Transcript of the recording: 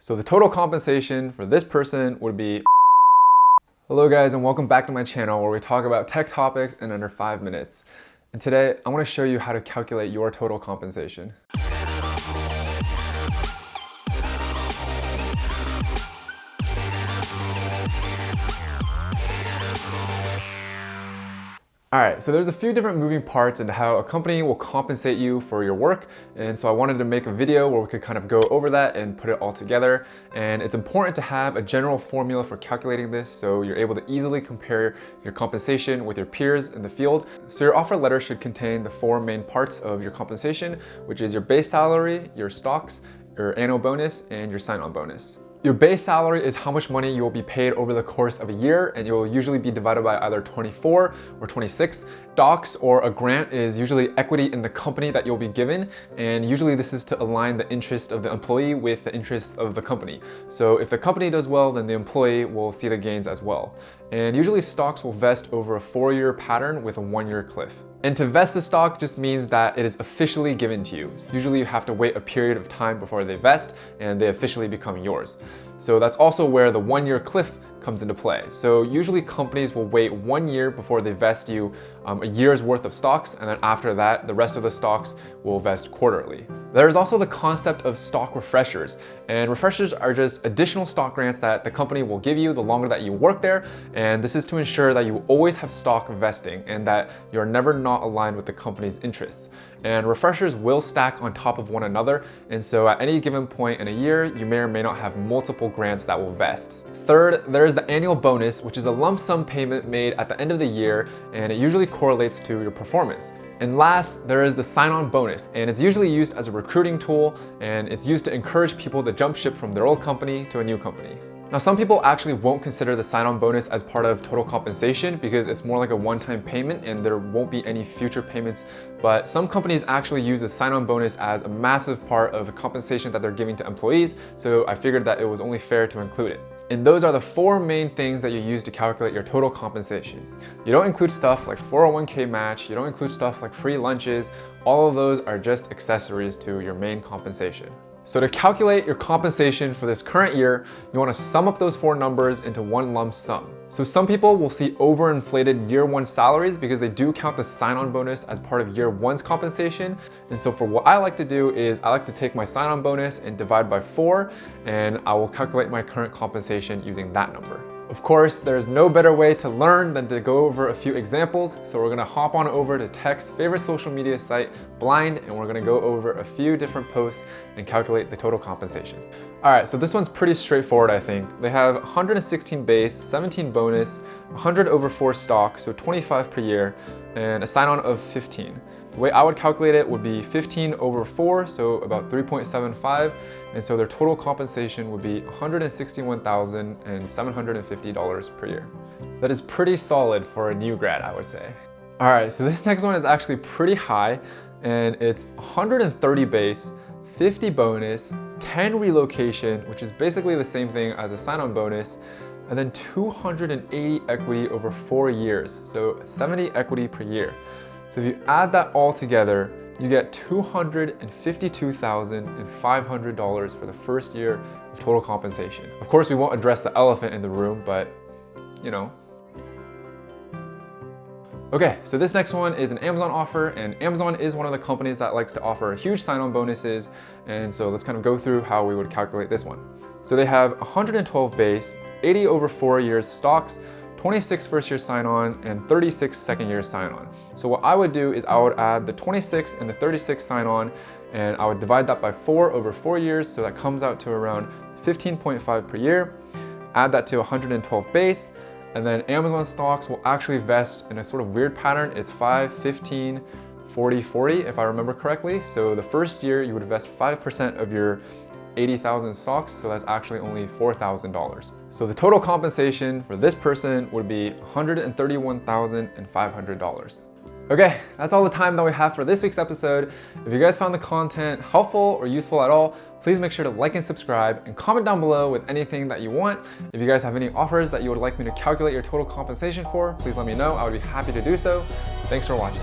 So the total compensation for this person would be. Hello guys, and welcome back to my channel where we talk about tech topics in under 5 minutes. And today I want to show you how to calculate your total compensation. Alright, so there's a few different moving parts into how a company will compensate you for your work, and so I wanted to make a video where we could kind of go over that and put it all together. And it's important to have a general formula for calculating this so you're able to easily compare your compensation with your peers in the field. So your offer letter should contain the 4 main parts of your compensation, which is your base salary, your stocks, your annual bonus, and your sign-on bonus. Your base salary is how much money you will be paid over the course of a year, and it will usually be divided by either 24 or 26. Stocks or a grant is usually equity in the company that you'll be given, and usually this is to align the interest of the employee with the interests of the company. So if the company does well, then the employee will see the gains as well. And usually stocks will vest over a 4-year pattern with a 1-year cliff. And to vest a stock just means that it is officially given to you. Usually you have to wait a period of time before they vest and they officially become yours. So that's also where the 1-year cliff comes into play. So usually companies will wait 1 year before they vest you a year's worth of stocks, and then after that, the rest of the stocks will vest quarterly. There's also the concept of stock refreshers, and refreshers are just additional stock grants that the company will give you the longer that you work there, and this is to ensure that you always have stock vesting and that you're never not aligned with the company's interests. And refreshers will stack on top of one another, and so at any given point in a year, you may or may not have multiple grants that will vest. Third, there's the annual bonus, which is a lump sum payment made at the end of the year, and it usually correlates to your performance. And last, there is the sign-on bonus, and it's usually used as a recruiting tool, and it's used to encourage people to jump ship from their old company to a new company. Now, some people actually won't consider the sign-on bonus as part of total compensation because it's more like a one-time payment and there won't be any future payments, but some companies actually use the sign-on bonus as a massive part of the compensation that they're giving to employees, so I figured that it was only fair to include it. And those are the 4 main things that you use to calculate your total compensation. You don't include stuff like 401k match, you don't include stuff like free lunches. All of those are just accessories to your main compensation. So to calculate your compensation for this current year, you want to sum up those 4 numbers into one lump sum. So some people will see overinflated year 1 salaries because they do count the sign-on bonus as part of year 1's compensation. And so for what I like to do is I like to take my sign-on bonus and divide by 4, and I will calculate my current compensation using that number. Of course, there's no better way to learn than to go over a few examples, so we're gonna hop on over to Tech's favorite social media site, Blind, and we're gonna go over a few different posts and calculate the total compensation. All right, so this one's pretty straightforward, I think. They have 116 base, 17 bonus, 100 over 4 stock, so 25 per year, and a sign-on of 15. The way I would calculate it would be 15 over 4, so about 3.75, and so their total compensation would be $161,750 per year. That is pretty solid for a new grad, I would say. All right, so this next one is actually pretty high, and it's 130 base, 50 bonus, 10 relocation, which is basically the same thing as a sign-on bonus, and then 280 equity over 4 years, so 70 equity per year. So if you add that all together, you get $252,500 for the first year of total compensation. Of course, we won't address the elephant in the room, but you know. Okay, so this next one is an Amazon offer, and Amazon is one of the companies that likes to offer huge sign-on bonuses, and so let's kind of go through how we would calculate this one. So they have 112 base, 80 over 4 years stocks, 26 first year sign-on, and 36 second year sign-on. So what I would do is I would add the 26 and the 36 sign-on, and I would divide that by 4 over 4 years, so that comes out to around 15.5 per year. Add that to 112 base, and then Amazon stocks will actually vest in a sort of weird pattern. It's 5, 15, 40, 40, if I remember correctly. So the first year you would vest 5% of your 80,000 stocks, so that's actually only $4,000. So the total compensation for this person would be $131,500. Okay, that's all the time that we have for this week's episode. If you guys found the content helpful or useful at all, please make sure to like and subscribe and comment down below with anything that you want. If you guys have any offers that you would like me to calculate your total compensation for, please let me know. I would be happy to do so. Thanks for watching.